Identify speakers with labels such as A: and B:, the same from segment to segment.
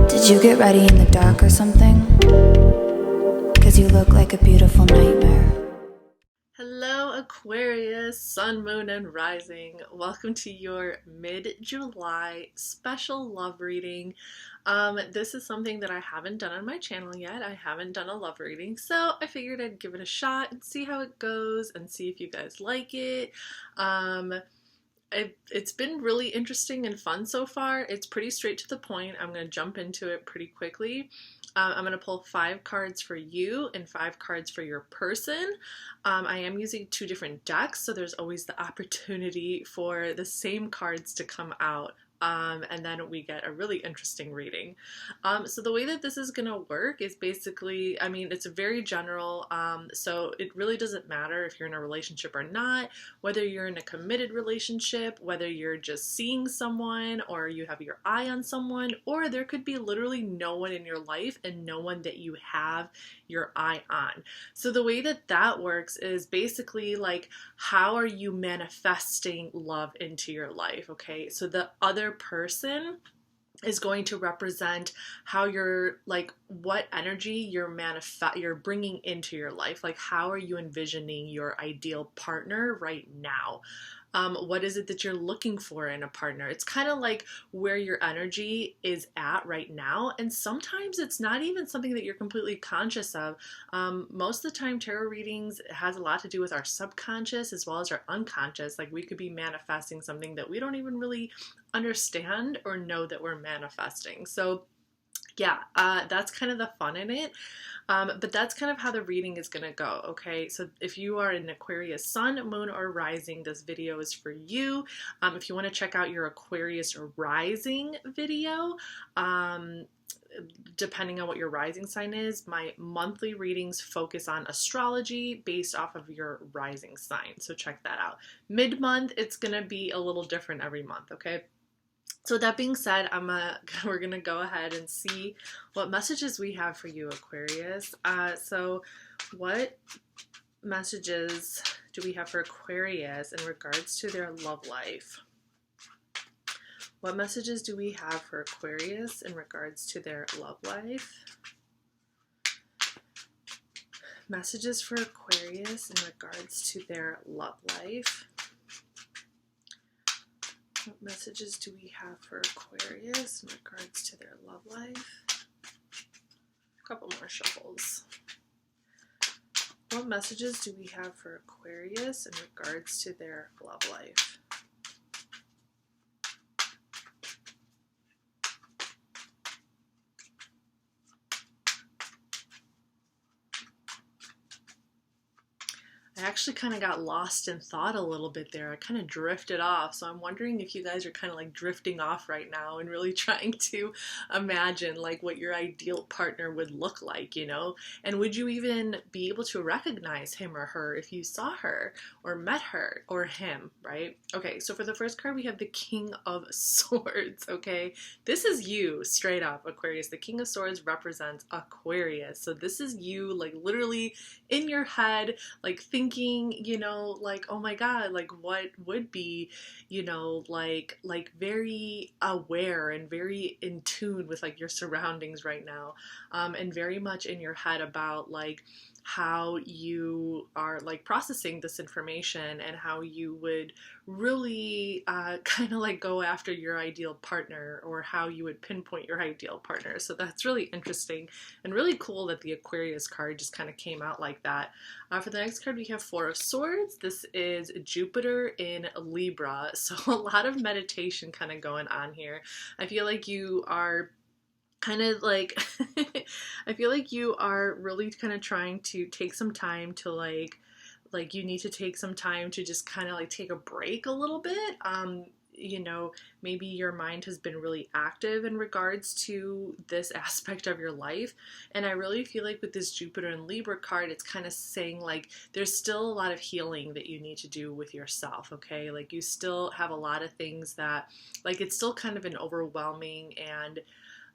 A: Did you get ready in the dark or something? 'Cause you look like a beautiful nightmare.
B: Hello Aquarius, Sun, Moon, and Rising. Welcome to your mid-July special love reading. This is something that I haven't done on my channel yet. I haven't done a love reading, so I figured I'd give it a shot and see how it goes and see if you guys like it. It's been really interesting and fun so far. It's pretty straight to the point. I'm going to jump into it pretty quickly. I'm going to pull 5 cards for you and 5 cards for your person. I am using 2 different decks, so there's always the opportunity for the same cards to come out. And then we get a really interesting reading. So the way that this is going to work is basically, I mean, it's very general, so it really doesn't matter if you're in a relationship or not, whether you're in a committed relationship, whether you're just seeing someone or you have your eye on someone, or there could be literally no one in your life and no one that you have your eye on. So the way that that works is basically like, how are you manifesting love into your life? Okay, so the other person is going to represent how you're, like, what energy you're bringing into your life. Like, how are you envisioning your ideal partner right now? What is it that you're looking for in a partner? It's kind of like where your energy is at right now. And sometimes it's not even something that you're completely conscious of. Most of the time, tarot readings has a lot to do with our subconscious as well as our unconscious. Like, we could be manifesting something that we don't even really understand or know that we're manifesting. So yeah, that's kind of the fun in it. But that's kind of how the reading is going to go, okay? So if you are an Aquarius Sun, Moon, or Rising, this video is for you. If you want to check out your Aquarius Rising video, depending on what your rising sign is, my monthly readings focus on astrology based off of your rising sign. So check that out. Mid-month, it's going to be a little different every month, okay? So that being said, we're going to go ahead and see what messages we have for you, Aquarius. So what messages do we have for Aquarius in regards to their love life? What messages do we have for Aquarius in regards to their love life? Messages for Aquarius in regards to their love life. What messages do we have for Aquarius in regards to their love life? A couple more shuffles. What messages do we have for Aquarius in regards to their love life? I actually kind of got lost in thought a little bit there. I kind of drifted off. So I'm wondering if you guys are kind of like drifting off right now and really trying to imagine like what your ideal partner would look like, you know? And would you even be able to recognize him or her if you saw her or met her or him, right? Okay, so for the first card, we have the King of Swords, okay? This is you, straight up, Aquarius. The King of Swords represents Aquarius. So this is you, like, literally in your head, like, thinking, you know, like, oh my god, like, what would be, you know, like very aware and very in tune with like your surroundings right now, and very much in your head about like how you are like processing this information and how you would really kind of like go after your ideal partner, or how you would pinpoint your ideal partner. So that's really interesting and really cool that the Aquarius card just kind of came out like that. For the next card, we have 4 of Swords. This is Jupiter in Libra. So a lot of meditation kind of going on here. I feel like you are kind of like I feel like you are really kind of trying to take some time to like you need to take some time to just kind of like take a break a little bit. You know, maybe your mind has been really active in regards to this aspect of your life. And I really feel like with this Jupiter and Libra card, it's kind of saying like there's still a lot of healing that you need to do with yourself, okay? Like you still have a lot of things that, like, it's still kind of an overwhelming and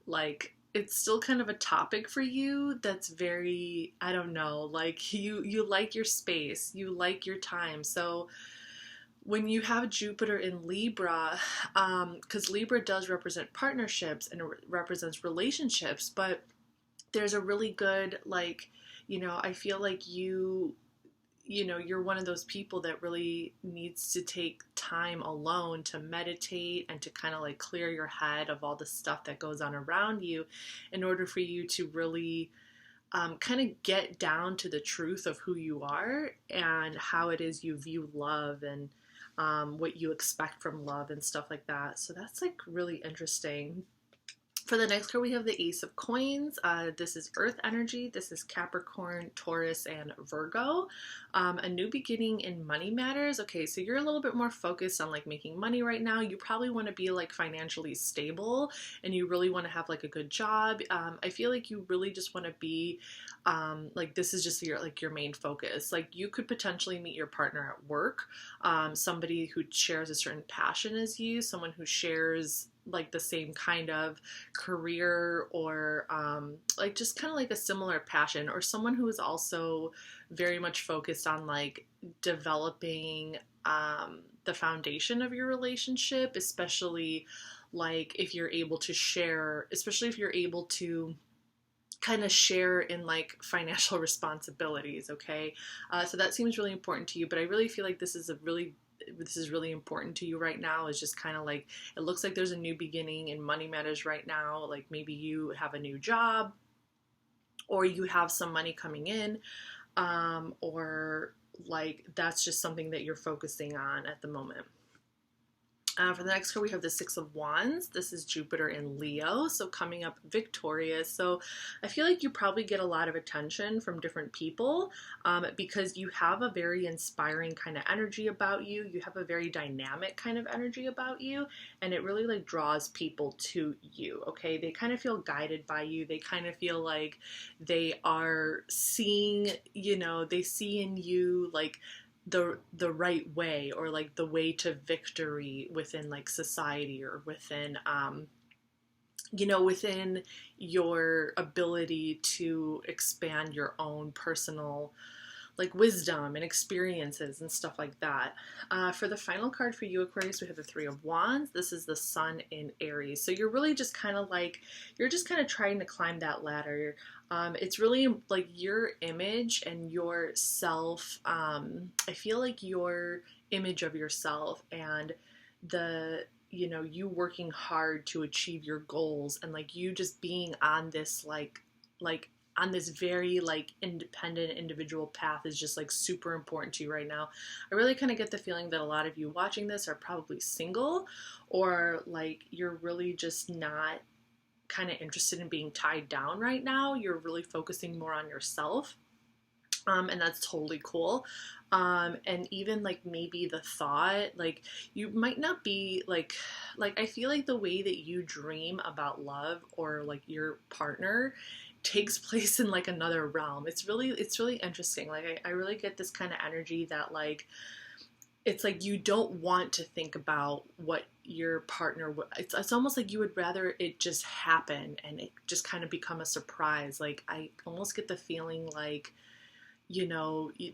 B: like it's still kind of a topic for you that's very, I don't know, like you like your space, you like your time. So when you have Jupiter in Libra, because Libra does represent partnerships and it represents relationships, but there's a really good, like, I feel like you're one of those people that really needs to take time alone to meditate and to kind of like clear your head of all the stuff that goes on around you in order for you to really kind of get down to the truth of who you are and how it is you view love and what you expect from love and stuff like that. So that's like really interesting. For the next card, we have the Ace of Coins. This is Earth energy. This is Capricorn, Taurus, and Virgo. A new beginning in money matters. Okay, so you're a little bit more focused on like making money right now. You probably want to be like financially stable, and you really want to have like a good job. I feel like you really just want to be like, this is just your main focus. Like, you could potentially meet your partner at work, somebody who shares a certain passion as you, someone who shares like the same kind of career, or like just kind of like a similar passion, or someone who is also very much focused on like developing the foundation of your relationship, especially like if you're able to share, especially if you're able to kind of share in like financial responsibilities. Okay, so that seems really important to you, but I really feel like this is really important to you right now. Is just kind of like, it looks like there's a new beginning in money matters right now. Like, maybe you have a new job, or you have some money coming in, or like that's just something that you're focusing on at the moment. For the next card, we have the Six of Wands. This is Jupiter in Leo, so coming up victorious. So I feel like you probably get a lot of attention from different people because you have a very inspiring kind of energy about you. You have a very dynamic kind of energy about you, and it really like draws people to you, okay? They kind of feel guided by you. They kind of feel like they are seeing, they see in you like the right way, or like the way to victory within like society, or within within your ability to expand your own personal like wisdom and experiences and stuff like that. For the final card for you, Aquarius, we have the Three of Wands. This is the Sun in Aries. So you're really just kind of like, you're just kind of trying to climb that ladder. It's really like your image and your self. I feel like your image of yourself and you working hard to achieve your goals, and like you just being on this like on this very like independent individual path is just like super important to you right now. I really kind of get the feeling that a lot of you watching this are probably single, or like you're really just not kind of interested in being tied down right now. You're really focusing more on yourself. And that's totally cool. And even like maybe the thought, like you might not be like I feel like the way that you dream about love or like your partner takes place in like another realm. It's really interesting. Like I really get this kind of energy that like, it's like you don't want to think about what your partner would, it's almost like you would rather it just happen and it just kind of become a surprise. Like I almost get the feeling like,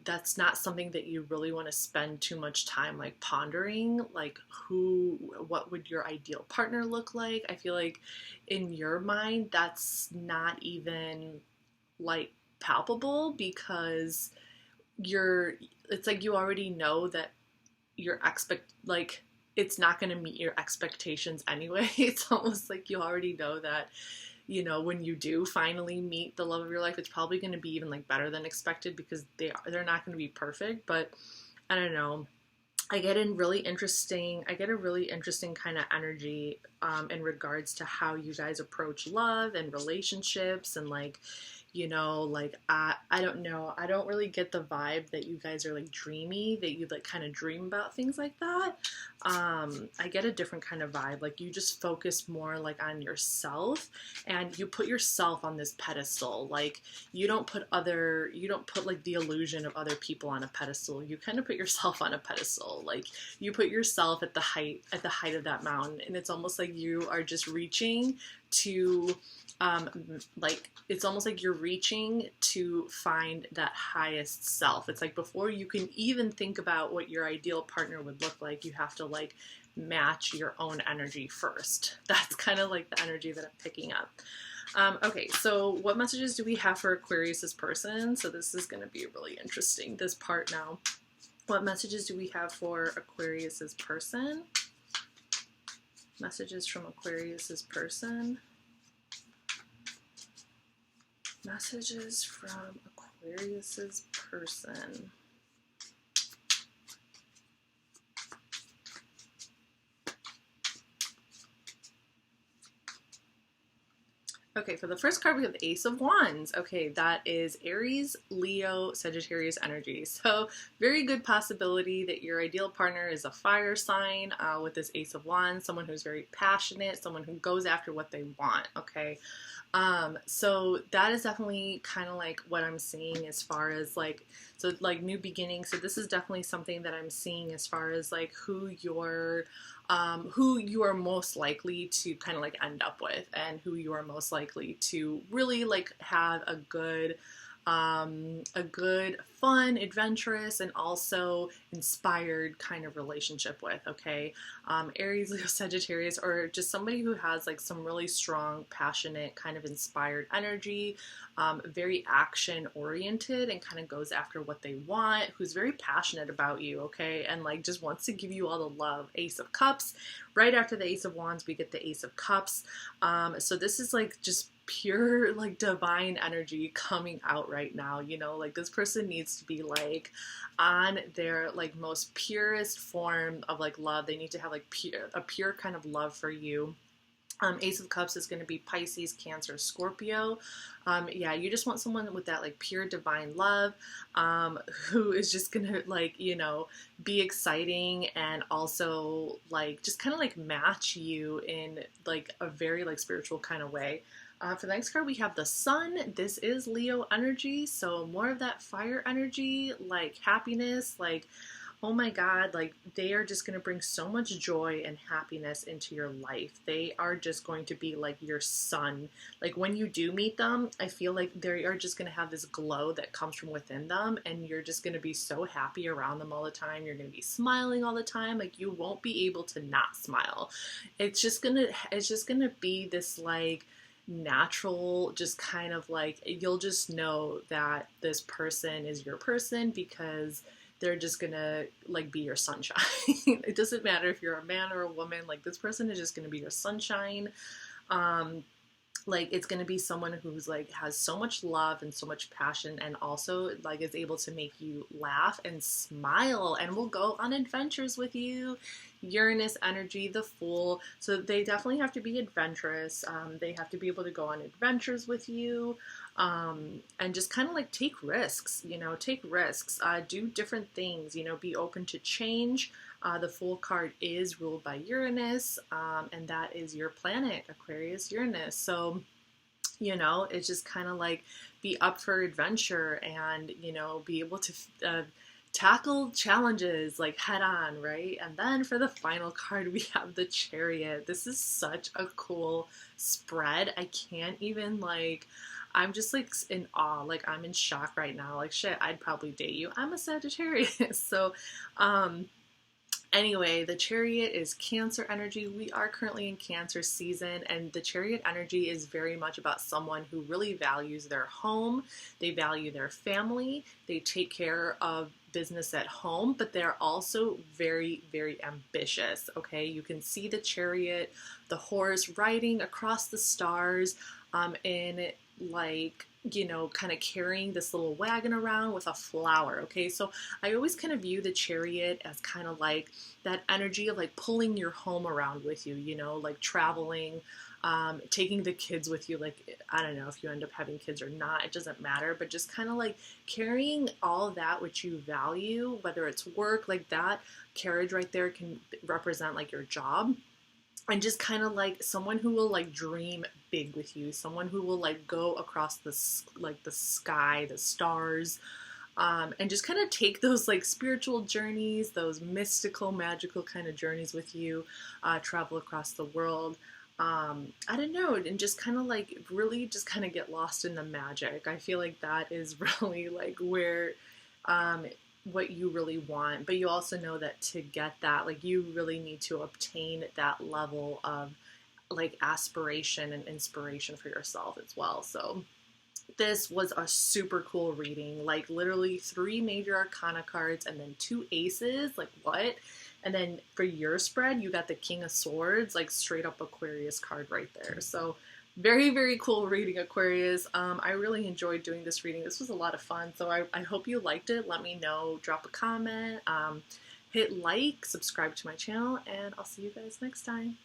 B: that's not something that you really want to spend too much time like pondering, like what would your ideal partner look like. I feel like in your mind that's not even like palpable, because it's like you already know that it's not going to meet your expectations anyway. It's almost like you already know that, when you do finally meet the love of your life, it's probably going to be even like better than expected, because they're not going to be perfect. But I don't know. I get a really interesting kind of energy in regards to how you guys approach love and relationships, and like, I don't know. I don't really get the vibe that you guys are like dreamy, that you like kind of dream about things like that. I get a different kind of vibe. Like you just focus more like on yourself, and you put yourself on this pedestal. Like you don't put like the illusion of other people on a pedestal. You kind of put yourself on a pedestal. Like you put yourself at the height of that mountain, and it's almost like you are just reaching to like, it's almost like you're reaching to find that highest self. It's like before you can even think about what your ideal partner would look like, you have to like match your own energy first. That's kind of like the energy that I'm picking up. Okay, so what messages do we have for Aquarius's person? So this is going to be really interesting, this part now. What messages do we have for Aquarius's person? Messages from Aquarius's person. Messages from Aquarius's person. Okay, for the first card, we have the Ace of Wands. Okay, that is Aries, Leo, Sagittarius energy. So very good possibility that your ideal partner is a fire sign with this Ace of Wands, someone who's very passionate, someone who goes after what they want, okay? So that is definitely kind of like what I'm seeing as far as like, so like new beginnings. So this is definitely something that I'm seeing as far as like who you are most likely to kind of like end up with, and who you are most likely to really like have a good, fun, adventurous, and also inspired kind of relationship with, okay? Aries, Leo, Sagittarius, or just somebody who has like some really strong, passionate, kind of inspired energy, very action oriented and kind of goes after what they want, who's very passionate about you, okay? And like just wants to give you all the love. Ace of Cups. Right after the Ace of Wands, we get the Ace of Cups. So this is like just pure like divine energy coming out right now, you know, like this person needs to be like on their like most purest form of like love. They need to have like a pure kind of love for you. Ace of Cups is going to be Pisces, Cancer, Scorpio. Yeah, you just want someone with that like pure divine love, who is just going to like, you know, be exciting and also like just kind of like match you in like a very like spiritual kind of way. For the next card, we have the Sun. This is Leo energy, so more of that fire energy, like happiness, like, oh my God, like they are just going to bring so much joy and happiness into your life. They are just going to be like your sun. Like when you do meet them, I feel like they are just going to have this glow that comes from within them, and you're just going to be so happy around them all the time. You're going to be smiling all the time. Like you won't be able to not smile. It's just going to be this like natural, just kind of like, you'll just know that this person is your person because they're just gonna like be your sunshine. It doesn't matter if you're a man or a woman, like this person is just gonna be your sunshine. Like it's going to be someone who's like has so much love and so much passion, and also like is able to make you laugh and smile and will go on adventures with you. Uranus energy, the Fool. So they definitely have to be adventurous. They have to be able to go on adventures with you, and just kind of like take risks, you know, take risks, do different things, you know, be open to change. The Fool card is ruled by Uranus, and that is your planet, Aquarius, Uranus. So, you know, it's just kind of like be up for adventure and, you know, be able to tackle challenges like head on, right? And then for the final card, we have the Chariot. This is such a cool spread. I can't even like... I'm just like in awe, like I'm in shock right now. Like shit, I'd probably date you. I'm a Sagittarius. So, anyway, the Chariot is Cancer energy. We are currently in Cancer season, and the Chariot energy is very much about someone who really values their home. They value their family. They take care of business at home, but they're also very, very ambitious, okay? You can see the Chariot, the horse riding across the stars, in like, you know, kind of carrying this little wagon around with a flower, okay? So I always kind of view the Chariot as kind of like that energy of like pulling your home around with you, you know, like traveling, taking the kids with you. Like, I don't know if you end up having kids or not, it doesn't matter, but just kind of like carrying all that which you value, whether it's work, like that carriage right there can represent like your job. And just kind of like someone who will like dream big with you, someone who will like go across the sky, the stars, and just kind of take those like spiritual journeys, those mystical, magical kind of journeys with you, travel across the world. I don't know, and just kind of like really just kind of get lost in the magic. I feel like that is really like where um, what you really want, but you also know that to get that, like you really need to obtain that level of like aspiration and inspiration for yourself as well. So this was a super cool reading, like literally three major arcana cards and then two aces, like what? And then for your spread, you got the King of Swords, like straight up Aquarius card right there. So very, very cool reading, Aquarius. I really enjoyed doing this reading. This was a lot of fun. So I hope you liked it. Let me know, drop a comment, hit like, subscribe to my channel, and I'll see you guys next time.